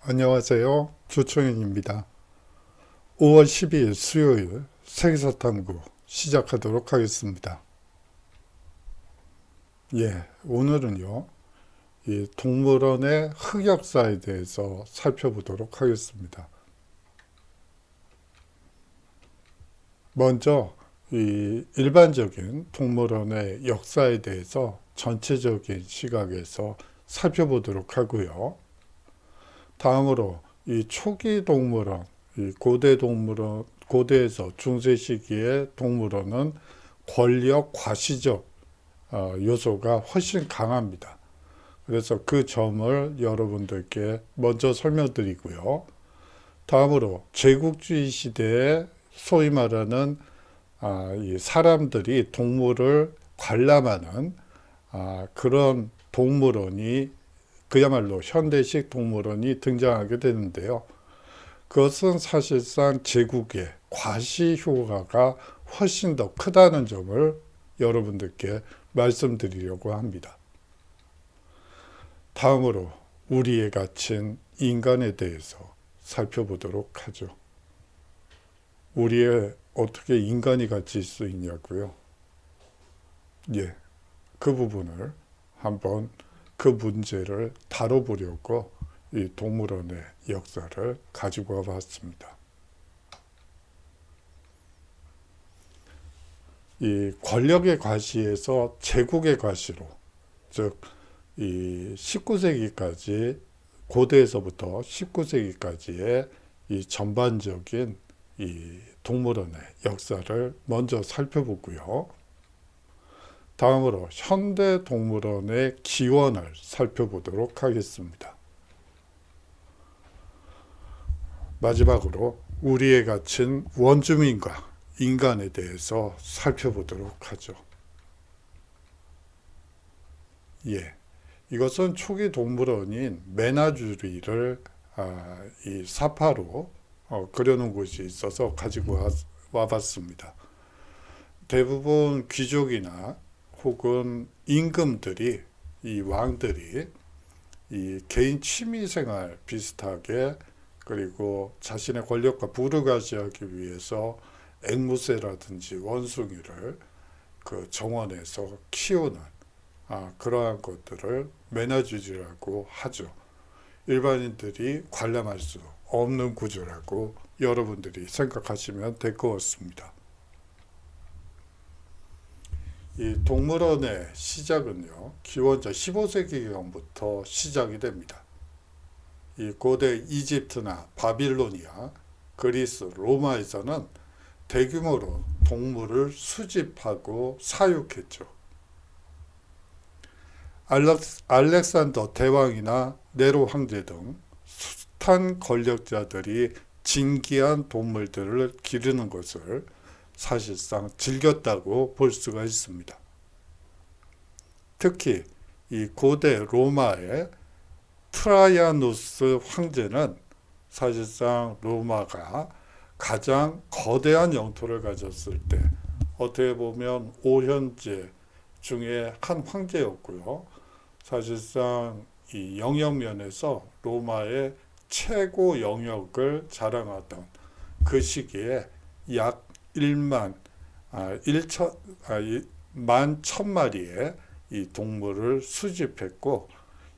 안녕하세요. 조청현입니다. 5월 12일 수요일 세계사탐구 시작하도록 하겠습니다. 오늘은요, 이 동물원의 흑역사에 대해서 살펴보도록 하겠습니다. 먼저 이 일반적인 동물원의 역사에 대해서 전체적인 시각에서 살펴보도록 하고요. 다음으로 이 초기 동물원, 이 고대 동물원, 고대에서 중세 시기의 동물원은 권력 과시적 요소가 훨씬 강합니다. 그래서 그 점을 여러분들께 먼저 설명드리고요. 다음으로 제국주의 시대에 소위 말하는 이 사람들이 동물을 관람하는 그런 동물원이 그야말로 현대식 동물원이 등장하게 되는데요. 그것은 사실상 제국의 과시 효과가 훨씬 더 크다는 점을 여러분들께 말씀드리려고 합니다. 다음으로 우리에 갇힌 인간에 대해서 살펴보도록 하죠. 우리의 어떻게 인간이 갇힐 수 있냐고요? 그 부분을 한번 그 문제를 다뤄보려고 이 동물원의 역사를 가지고 와봤습니다. 이 권력의 과시에서 제국의 과시로, 즉 이 19세기까지 고대에서부터 19세기까지의 이 전반적인 이 동물원의 역사를 먼저 살펴보고요. 다음으로 현대 동물원의 기원을 살펴보도록 하겠습니다. 마지막으로 우리에 갇힌 원주민과 인간에 대해서 살펴보도록 하죠. 이것은 초기 동물원인 메나주리를 이 사파로 그려놓은 곳이 있어서 가지고 와봤습니다. 대부분 귀족이나 혹은 임금들이, 이 왕들이 이 개인 취미생활 비슷하게, 그리고 자신의 권력과 부를 과시하기 위해서 앵무새라든지 원숭이를 그 정원에서 키우는 그러한 것들을 메나주리라고 하죠. 일반인들이 관람할 수 없는 구조라고 여러분들이 생각하시면 될 것 같습니다. 이 동물원의 시작은요, 기원전 15세기경부터 시작이 됩니다. 이 고대 이집트나 바빌로니아, 그리스, 로마에서는 대규모로 동물을 수집하고 사육했죠. 알렉산더 대왕이나 네로 황제 등 숱한 권력자들이 진귀한 동물들을 기르는 것을 사실상 즐겼다고 볼 수가 있습니다. 특히 이 고대 로마의 트라이아누스 황제는 사실상 로마가 가장 거대한 영토를 가졌을 때 어떻게 보면 오현제 중에 한 황제였고요. 사실상 이 영역면에서 로마의 최고 영역을 자랑하던 그 시기에 약 1만 11,000마리의 이 동물을 수집했고,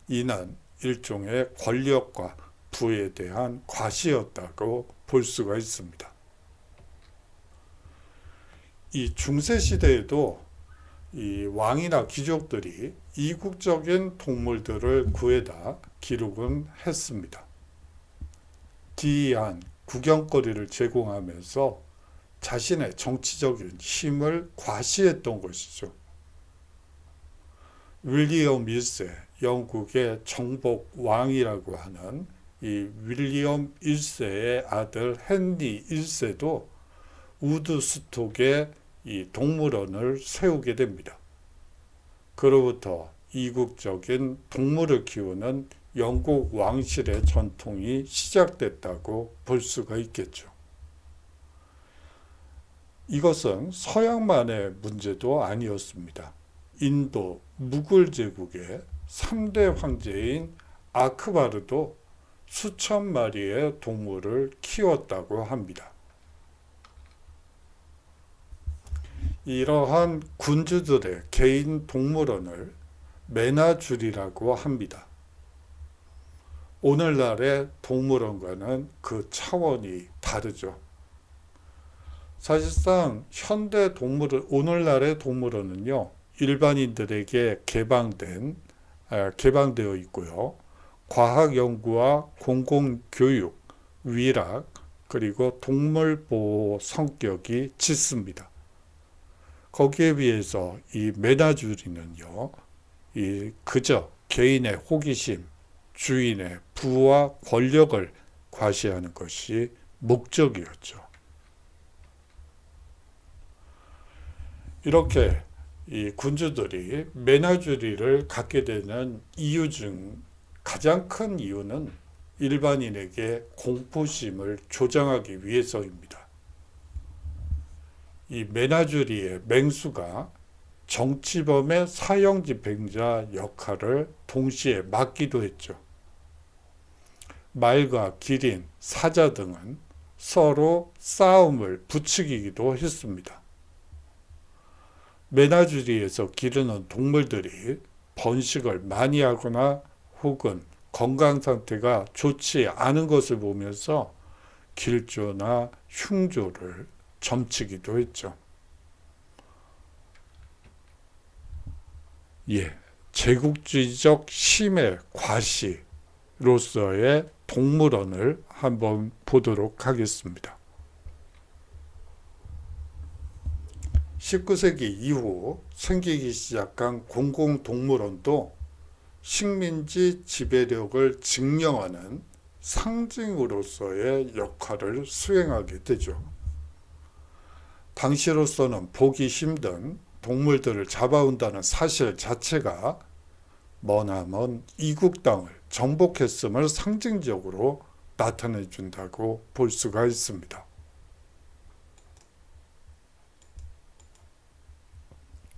이는 일종의 권력과 부에 대한 과시였다고 볼 수가 있습니다. 이 중세시대에도 이 왕이나 귀족들이 이국적인 동물들을 구해다 기록은 했습니다. 기이한 구경거리를 제공하면서 자신의 정치적인 힘을 과시했던 것이죠. 윌리엄 1세, 영국의 정복 왕이라고 하는 이 윌리엄 1세의 아들 헨리 1세도 우드스톡에 이 동물원을 세우게 됩니다. 그로부터 이국적인 동물을 키우는 영국 왕실의 전통이 시작됐다고 볼 수가 있겠죠. 이것은 서양만의 문제도 아니었습니다. 인도 무굴 제국의 3대 황제인 아크바르도 수천 마리의 동물을 키웠다고 합니다. 이러한 군주들의 개인 동물원을 메나주리라고 합니다. 오늘날의 동물원과는 그 차원이 다르죠. 사실상 현대 동물원, 오늘날의 동물원은요, 일반인들에게 개방되어 있고요. 과학 연구와 공공교육, 위락, 그리고 동물보호 성격이 짙습니다. 거기에 비해서 이 메나주리는요, 그저 개인의 호기심, 주인의 부와 권력을 과시하는 것이 목적이었죠. 이렇게 이 군주들이 메나주리를 갖게 되는 이유 중 가장 큰 이유는 일반인에게 공포심을 조장하기 위해서입니다. 이 메나주리의 맹수가 정치범의 사형집행자 역할을 동시에 맡기도 했죠. 말과 기린, 사자 등은 서로 싸움을 부추기기도 했습니다. 메나주리에서 기르는 동물들이 번식을 많이 하거나 혹은 건강 상태가 좋지 않은 것을 보면서 길조나 흉조를 점치기도 했죠. 제국주의적 심의 과시로서의 동물원을 한번 보도록 하겠습니다. 19세기 이후 생기기 시작한 공공동물원도 식민지 지배력을 증명하는 상징으로서의 역할을 수행하게 되죠. 당시로서는 보기 힘든 동물들을 잡아온다는 사실 자체가 머나먼 이국 땅을 정복했음을 상징적으로 나타내 준다고 볼 수가 있습니다.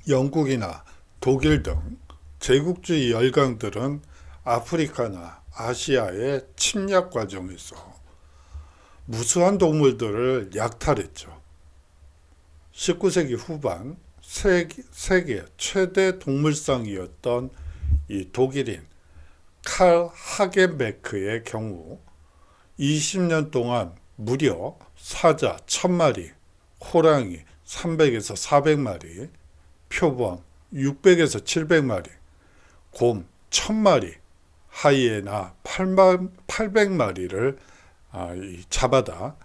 영국이나 독일 등 제국주의 열강들은 아프리카나 아시아의 침략 과정에서 무수한 동물들을 약탈했죠. 19세기 후반 세계 최대 동물상이었던 이 독일인 칼 하겐베크의 경우 20년 동안 무려 사자 1000마리, 호랑이 300에서 400마리, 표범 600에서 700마리, 곰 1000마리, 하이에나 800마리를 잡아다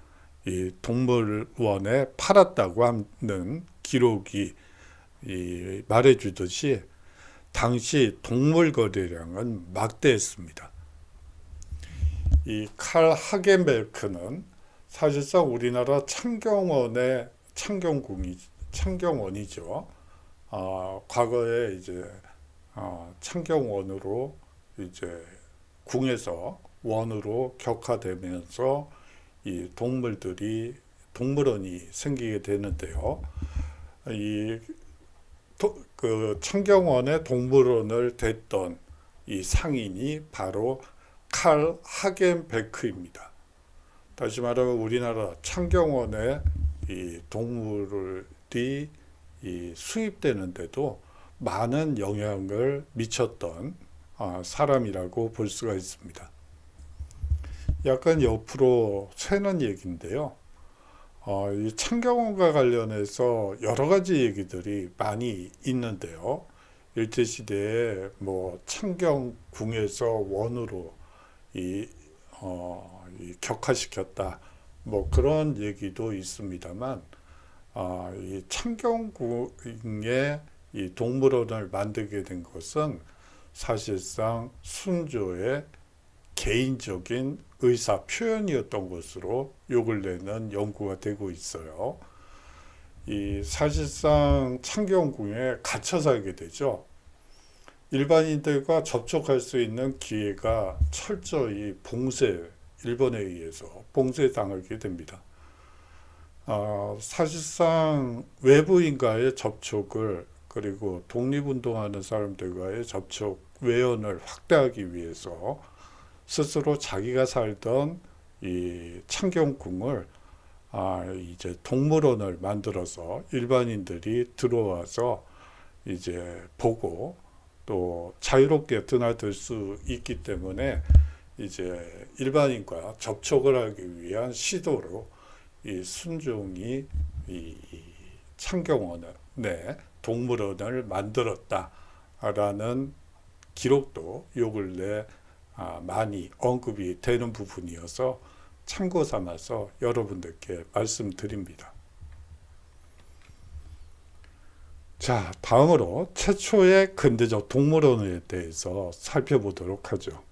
이 동물원에 팔았다고 하는 기록이 말해주듯이 당시 동물 거래량은 막대했습니다. 이 칼 하겐베크는 사실상 우리나라 창경원이죠. 과거에 이제 창경원으로 이제 궁에서 원으로 격화되면서 이 동물원이 생기게 되는데요. 그 창경원의 동물원을 댔던 이 상인이 바로 칼 하겐베크입니다. 다시 말하면 우리나라 창경원에 이 동물이 수입되는데도 많은 영향을 미쳤던 사람이라고 볼 수가 있습니다. 약간 옆으로 새는 얘기인데요. 이 창경원과 관련해서 여러 가지 얘기들이 많이 있는데요. 일제시대에 뭐 창경궁에서 원으로 격화시켰다. 뭐 그런 얘기도 있습니다만, 이 창경궁에 이 동물원을 만들게 된 것은 사실상 순조의 개인적인 의사 표현이었던 것으로 요 근래는 연구가 되고 있어요. 사실상 창경궁에 갇혀 살게 되죠. 일반인들과 접촉할 수 있는 기회가 철저히 일본에 의해서 봉쇄당하게 됩니다. 사실상 외부인과의 접촉을, 그리고 독립운동하는 사람들과의 접촉 외연을 확대하기 위해서 스스로 자기가 살던 이 창경궁을 이제 동물원을 만들어서 일반인들이 들어와서 이제 보고 또 자유롭게 드나들 수 있기 때문에 이제 일반인과 접촉을 하기 위한 시도로 이 순종이 이 창경원의 동물원을 만들었다라는 기록도 요 근래 많이 언급이 되는 부분이어서 참고 삼아서 여러분들께 말씀드립니다. 자, 다음으로 최초의 근대적 동물원에 대해서 살펴보도록 하죠.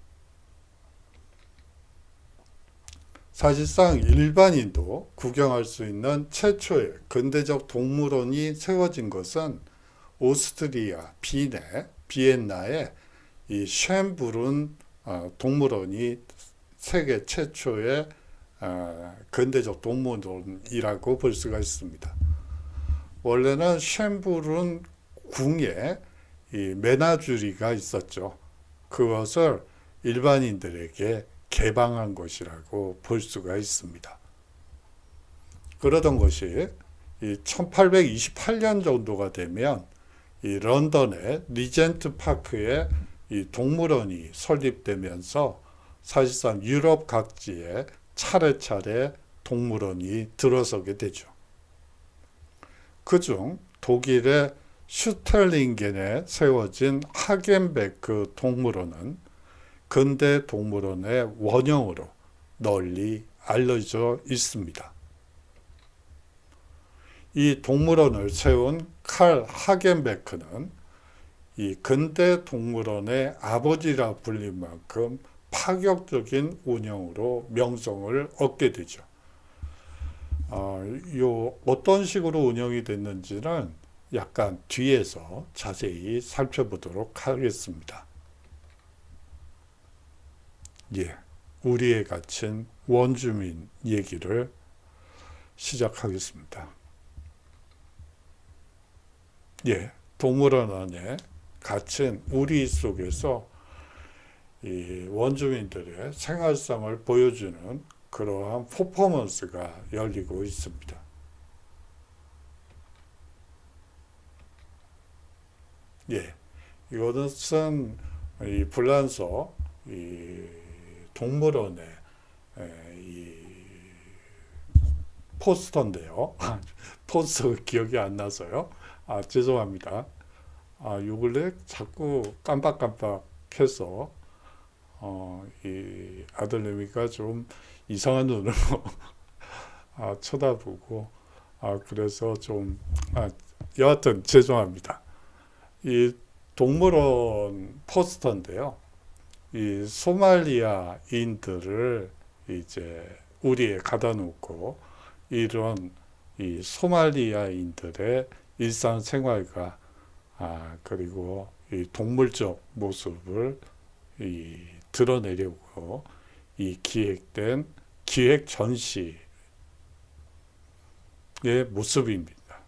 사실상 일반인도 구경할 수 있는 최초의 근대적 동물원이 세워진 것은 오스트리아 비엔나의 이 쉔브룬 동물원이 세계 최초의 근대적 동물원이라고 볼 수가 있습니다. 원래는 쉔브룬 궁에 이 메나주리가 있었죠. 그것을 일반인들에게 개방한 것이라고 볼 수가 있습니다. 그러던 것이 이 1828년 정도가 되면 이 런던의 리젠트 파크에 이 동물원이 설립되면서 사실상 유럽 각지에 차례차례 동물원이 들어서게 되죠. 그중 독일의 슈텔링겐에 세워진 하겐베크 동물원은 근대 동물원의 원형으로 널리 알려져 있습니다. 이 동물원을 세운 칼 하겐베크는 이 근대 동물원의 아버지라 불릴 만큼 파격적인 운영으로 명성을 얻게 되죠. 어떤 식으로 운영이 됐는지는 약간 뒤에서 자세히 살펴보도록 하겠습니다. 우리에 갇힌 원주민 얘기를 시작하겠습니다. 동물원 안에 갇힌 우리 속에서 이 원주민들의 생활상을 보여주는 그러한 퍼포먼스가 열리고 있습니다. 이것은 이 불란서 이 동물원의 이 포스터인데요. 포스터가 기억이 안 나서요. 죄송합니다. 요 근래 자꾸 깜빡깜빡해서 이 아들내미가 좀 이상한 눈으로 쳐다보고 그래서 좀 여하튼 죄송합니다. 이 동물원 포스터인데요. 이 소말리아인들을 이제 우리에 가다 놓고 이런 이 소말리아인들의 일상생활과 그리고 이 동물적 모습을 드러내려고 기획된 기획 전시의 모습입니다.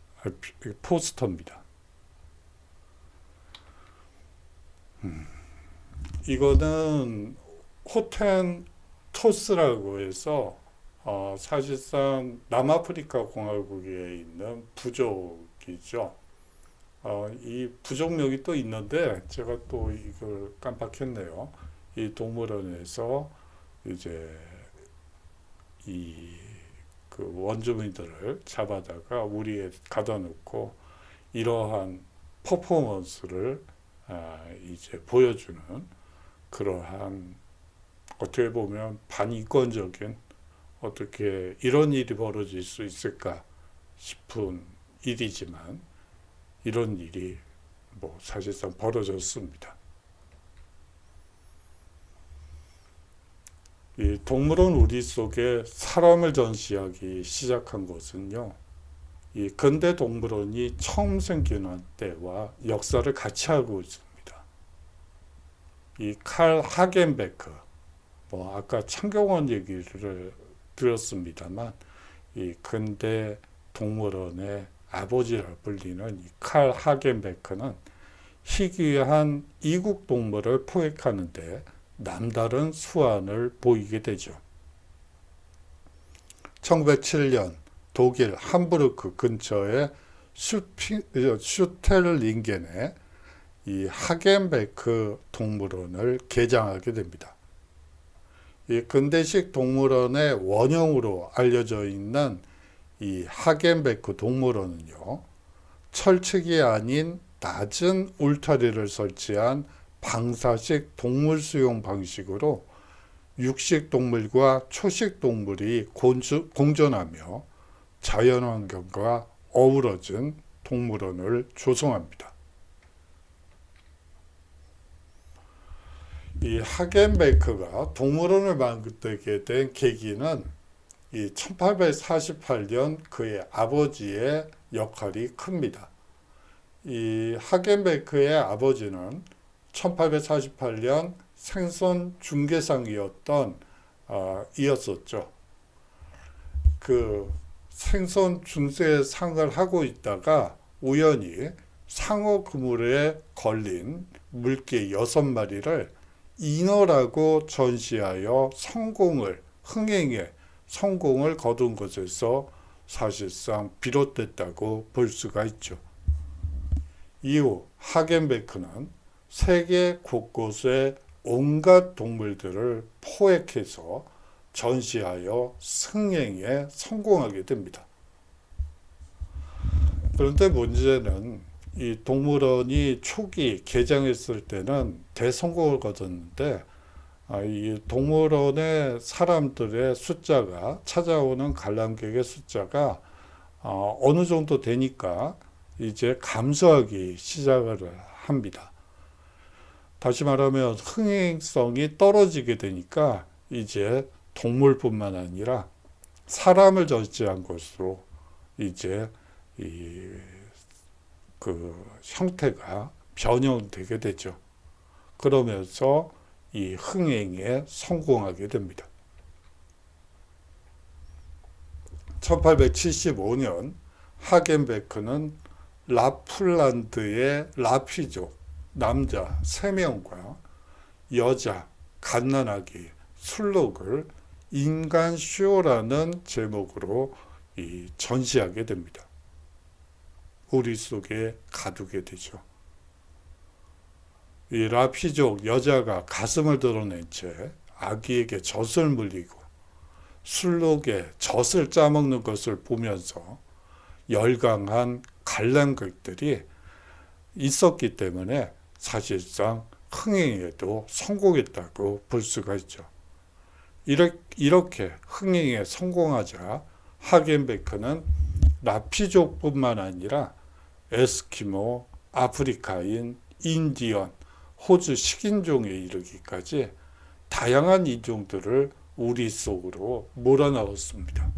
포스터입니다. 이거는 호텐토스라고 해서 사실상 남아프리카 공화국에 있는 부족이죠. 이 부족명이 또 있는데 제가 또 이걸 깜빡했네요. 이 동물원에서 이제 그 원주민들을 잡아다가 우리에 가다 놓고 이러한 퍼포먼스를 이제 보여주는 그러한 어떻게 보면 반인권적인 어떻게 이런 일이 벌어질 수 있을까 싶은 일이지만 이런 일이 사실상 벌어졌습니다. 이 동물원 우리 속에 사람을 전시하기 시작한 것은요, 이 근대 동물원이 처음 생기는 때와 역사를 같이 알고 있습니다. 이 칼 하겐베크, 아까 창경원 얘기를 들었습니다만, 이 근대 동물원의 아버지라 불리는 이 칼 하겐베크는 희귀한 이국 동물을 포획하는데 남다른 수완을 보이게 되죠. 1907년 독일 함부르크 근처의 슈텔링겐에 이 하겐베크 동물원을 개장하게 됩니다. 이 근대식 동물원의 원형으로 알려져 있는 이 하겐베크 동물원은요, 철책이 아닌 낮은 울타리를 설치한 방사식 동물 수용 방식으로 육식 동물과 초식 동물이 공존하며 자연환경과 어우러진 동물원을 조성합니다. 이 하겐베크가 동물원을 만들게 된 계기는 이 1848년 그의 아버지의 역할이 큽니다. 이 하겐베크의 아버지는 1848년 생선 중개상이었던 이었었죠. 그 생선 중개상을 하고 있다가 우연히 상어 그물에 걸린 물개 6마리를 인어라고 전시하여 흥행에 성공을 거둔 것에서 사실상 비롯됐다고 볼 수가 있죠. 이후 하겐베크는 세계 곳곳에 온갖 동물들을 포획해서 전시하여 흥행에 성공하게 됩니다. 그런데 문제는 이 동물원이 초기 개장했을 때는 대성공을 거뒀는데 이 동물원의 사람들의 숫자가, 찾아오는 관람객의 숫자가 어느 정도 되니까 이제 감소하기 시작을 합니다. 다시 말하면 흥행성이 떨어지게 되니까 이제 동물뿐만 아니라 사람을 전시한 것으로 이제 그 형태가 변형되게 되죠. 그러면서 이 흥행에 성공하게 됩니다. 1875년 하겐베크는 라플란드의 라피족 남자 3명과 여자 갓난아기 술록을 인간 쇼라는 제목으로 전시하게 됩니다. 우리 속에 가두게 되죠. 이 라피족 여자가 가슴을 드러낸 채 아기에게 젖을 물리고 술록에 젖을 짜먹는 것을 보면서 열광한 관람객들이 있었기 때문에 사실상 흥행에도 성공했다고 볼 수가 있죠. 이렇게 흥행에 성공하자 하겐베크는 라피족뿐만 아니라 에스키모, 아프리카인, 인디언, 호주 식인종에 이르기까지 다양한 인종들을 우리 속으로 몰아넣었습니다.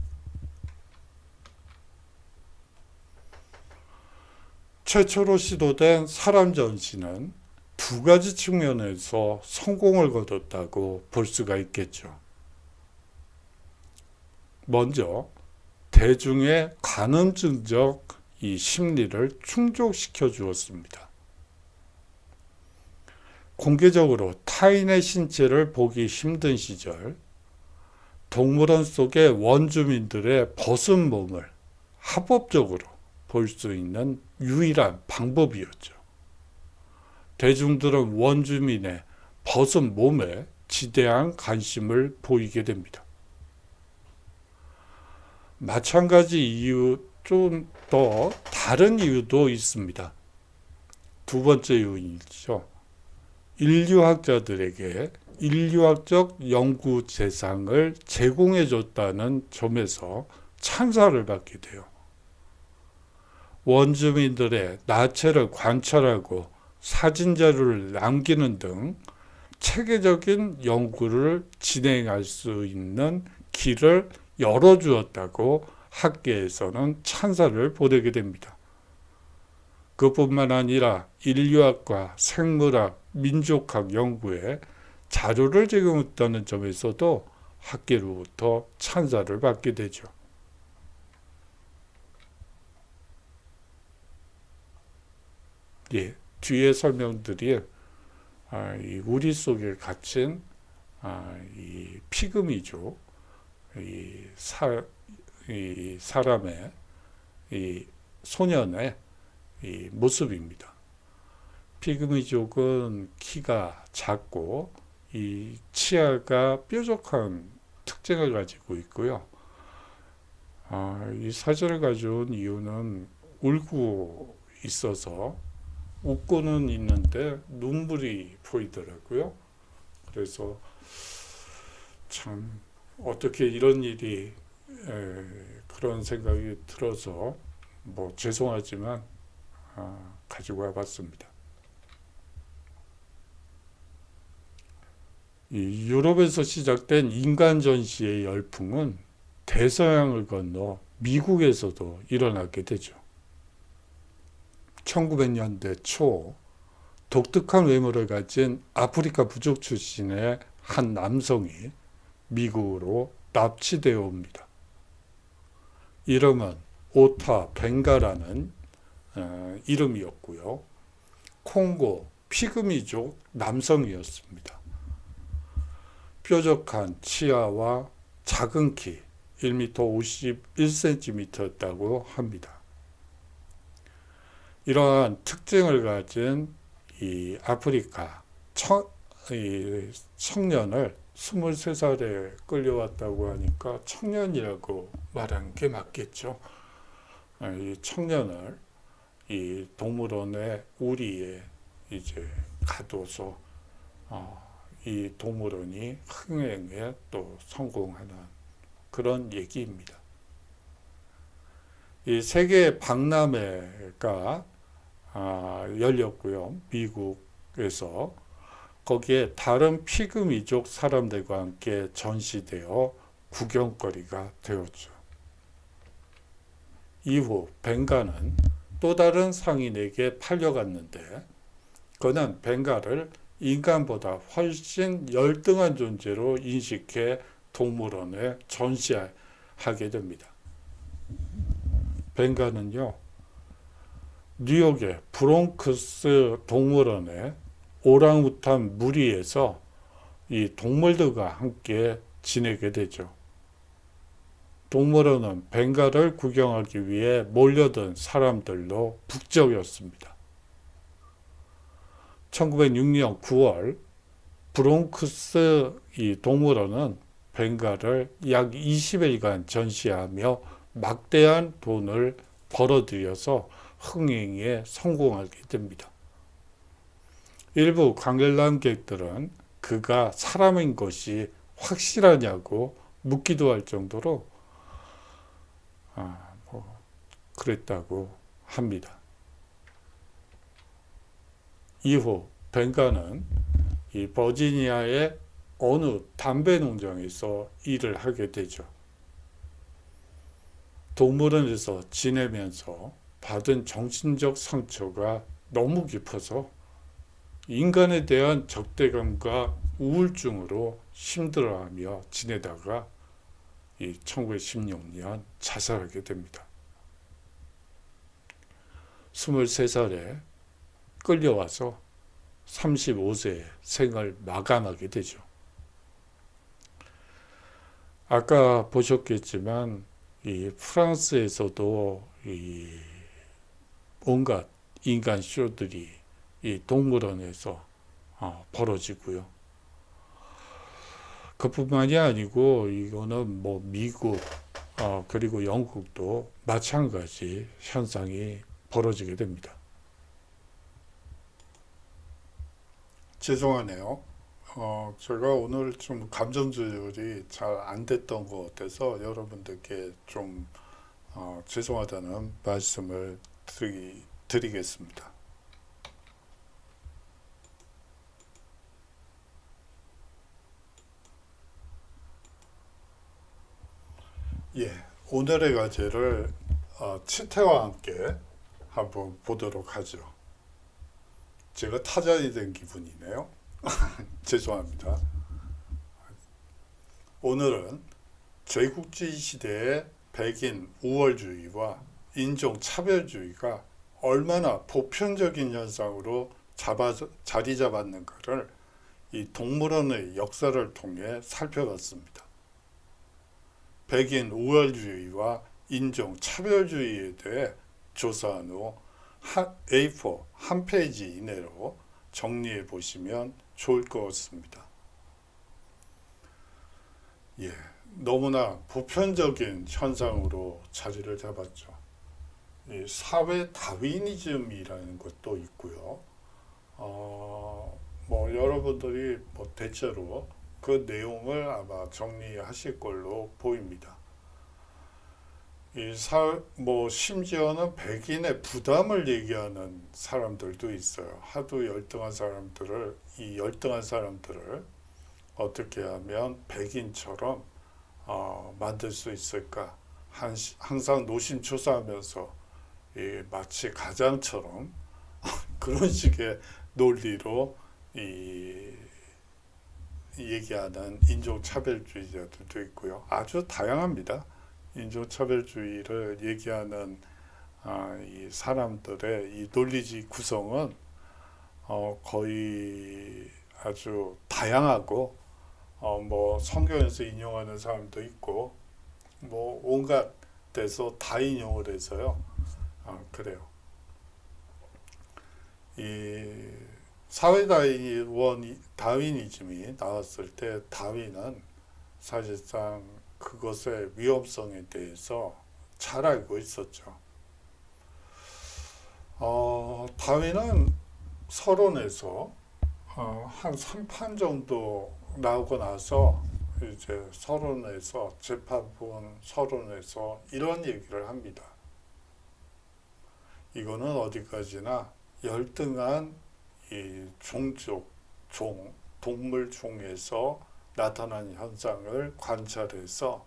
최초로 시도된 사람 전시는 두 가지 측면에서 성공을 거뒀다고 볼 수가 있겠죠. 먼저 대중의 관음증적 이 심리를 충족시켜 주었습니다. 공개적으로 타인의 신체를 보기 힘든 시절, 동물원 속의 원주민들의 벗은 몸을 합법적으로 볼 수 있는 유일한 방법이었죠. 대중들은 원주민의 벗은 몸에 지대한 관심을 보이게 됩니다. 마찬가지 이유, 좀 더 다른 이유도 있습니다. 두 번째 요인이죠. 인류학자들에게 인류학적 연구 대상을 제공해 줬다는 점에서 찬사를 받게 돼요. 원주민들의 나체를 관찰하고 사진 자료를 남기는 등 체계적인 연구를 진행할 수 있는 길을 열어주었다고 학계에서는 찬사를 보내게 됩니다. 그뿐만 아니라 인류학과 생물학, 민족학 연구에 자료를 제공했다는 점에서도 학계로부터 찬사를 받게 되죠. 뒤에 설명드릴 우리 속에 갇힌 이 피그미족, 이 사람의 이 소년의 이 모습입니다. 피그미족은 키가 작고 이 치아가 뾰족한 특징을 가지고 있고요. 이 사진을 가져온 이유는 울고 있어서 웃고는 있는데 눈물이 보이더라고요. 그래서 참 어떻게 이런 일이 그런 생각이 들어서 뭐 죄송하지만 가지고 와봤습니다. 이 유럽에서 시작된 인간 전시의 열풍은 대서양을 건너 미국에서도 일어나게 되죠. 1900년대 초 독특한 외모를 가진 아프리카 부족 출신의 한 남성이 미국으로 납치되어 옵니다. 이름은 오타 벵가라는 이름이었고요. 콩고 피그미족 남성이었습니다. 뾰족한 치아와 작은 키 1m 51cm였다고 합니다. 이러한 특징을 가진 이 아프리카 청년을 23살에 끌려왔다고 하니까 청년이라고 말하는 게 맞겠죠. 이 청년을 이 동물원의 우리에 이제 가둬서 이 동물원이 흥행에 또 성공하는 그런 얘기입니다. 이 세계 박람회가 열렸고요. 미국에서 거기에 다른 피그미족 사람들과 함께 전시되어 구경거리가 되었죠. 이후 벵가는 또 다른 상인에게 팔려갔는데 그는 벵가를 인간보다 훨씬 열등한 존재로 인식해 동물원에 전시하게 됩니다. 벵가는요, 뉴욕의 브롱크스 동물원의 오랑우탄 무리에서 이 동물들과 함께 지내게 되죠. 동물원은 벵가를 구경하기 위해 몰려든 사람들로 북적였습니다. 1906년 9월 브롱크스 이 동물원은 벵가를 약 20일간 전시하며 막대한 돈을 벌어들여서 흥행에 성공하게 됩니다. 일부 관람객들은 그가 사람인 것이 확실하냐고 묻기도 할 정도로 그랬다고 합니다. 이후 벵가는 이 버지니아의 어느 담배 농장에서 일을 하게 되죠. 동물원에서 지내면서 받은 정신적 상처가 너무 깊어서 인간에 대한 적대감과 우울증으로 힘들어하며 지내다가 1916년 자살하게 됩니다. 23살에 끌려와서 35세에 생을 마감하게 되죠. 아까 보셨겠지만 이 프랑스에서도 이 온갖 인간 쇼들이 이 동물원에서 벌어지고요. 그뿐만이 아니고 이거는 뭐 미국 그리고 영국도 마찬가지 현상이 벌어지게 됩니다. 죄송하네요. 제가 오늘 좀 감정 조절이 잘 안 됐던 것 같아서 여러분들께 좀 죄송하다는 말씀을 드리겠습니다. 예, 오늘의 과제를 치태와 함께 한번 보도록 하죠. 제가 타잔이 된 기분이네요. 죄송합니다. 오늘은 제국주의 시대의 백인 우월주의와 인종차별주의가 얼마나 보편적인 현상으로 자리 잡았는가를 이 동물원의 역사를 통해 살펴봤습니다. 백인 우월주의와 인종 차별주의에 대해 조사한 후 A4 한 페이지 이내로 정리해 보시면 좋을 것 같습니다. 예, 너무나 보편적인 현상으로 자리를 잡았죠. 이 사회 다윈이즘이라는 것도 있고요. 뭐 여러분들이 뭐 대체로 그 내용을 아마 정리하실 걸로 보입니다. 뭐 심지어는 백인의 부담을 얘기하는 사람들도 있어요. 하도 이 열등한 사람들을 어떻게 하면 백인처럼 만들 수 있을까? 항상 노심초사하면서 마치 가장처럼 그런 식의 논리로 얘기하는 인종차별주의자들도 있고요. 아주 다양합니다. 인종차별주의를 얘기하는 이 사람들의 이 논리적 구성은 거의 아주 다양하고 뭐 성경에서 인용하는 사람도 있고 뭐 온갖 데서 다 인용을 해서요. 그래요. 이 사회 다윈이즘이 나왔을 때 다윈은 사실상 그것의 위험성에 대해서 잘 알고 있었죠. 다윈은 서론에서 한 3판 정도 나오고 나서 이제 재판본 서론에서 이런 얘기를 합니다. 이거는 어디까지나 열등한 이 동물 종에서 나타난 현상을 관찰해서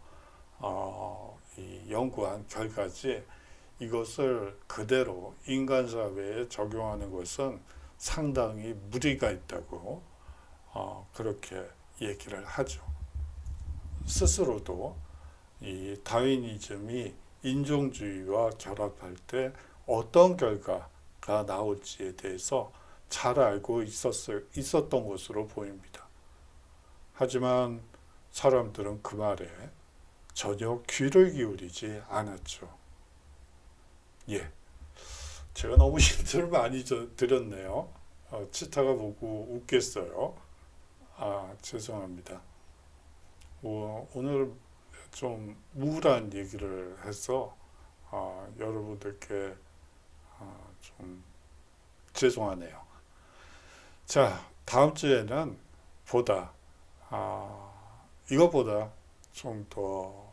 연구한 결과지 이것을 그대로 인간 사회에 적용하는 것은 상당히 무리가 있다고 그렇게 얘기를 하죠. 스스로도 이 다윈이즘이 인종주의와 결합할 때 어떤 결과가 나올지에 대해서 잘 알고 있었던 것으로 보입니다. 하지만 사람들은 그 말에 전혀 귀를 기울이지 않았죠. 예, 제가 너무 힌트를 많이 드렸네요. 치타가 보고 웃겠어요. 죄송합니다. 오늘 좀 우울한 얘기를 해서 여러분들께 좀 죄송하네요. 자, 다음 주에는 이거보다 좀 더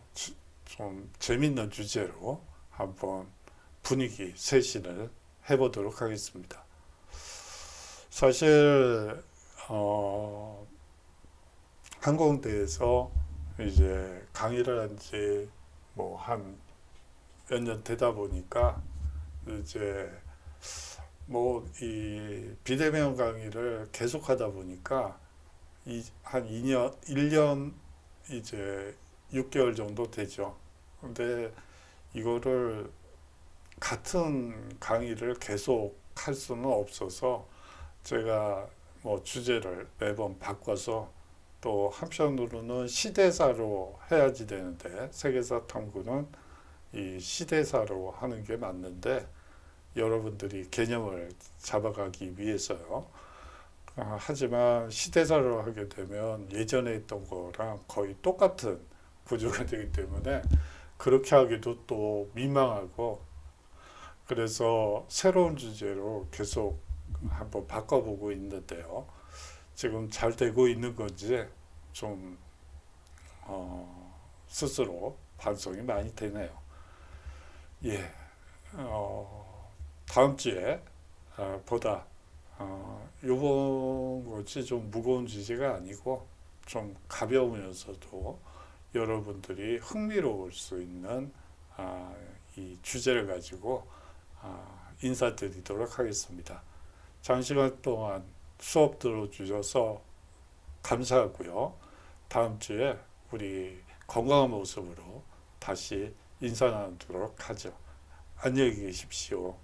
좀 재밌는 주제로 한번 분위기 쇄신을 해보도록 하겠습니다. 사실 항공대에서 이제 강의를 한 지 뭐 한 몇 년 되다 보니까 이제 뭐 이 비대면 강의를 계속하다 보니까 한 1년 이제 6개월 정도 되죠. 근데 이거를 같은 강의를 계속 할 수는 없어서 제가 뭐 주제를 매번 바꿔서 또 한편으로는 시대사로 해야지 되는데 세계사 탐구는 이 시대사로 하는 게 맞는데 여러분들이 개념을 잡아가기 위해서요. 하지만 시대사로 하게 되면 예전에 했던 거랑 거의 똑같은 구조가 되기 때문에 그렇게 하기도 또 민망하고 그래서 새로운 주제로 계속 한번 바꿔보고 있는데요. 지금 잘 되고 있는 건지 좀 스스로 반성이 많이 되네요. 예, 다음 주에 보다 이번 것이 좀 무거운 주제가 아니고 좀 가벼우면서도 여러분들이 흥미로울 수 있는 이 주제를 가지고 인사드리도록 하겠습니다. 장시간 동안 수업 들어주셔서 감사하고요. 다음 주에 우리 건강한 모습으로 다시 인사 나누도록 하죠. 안녕히 계십시오.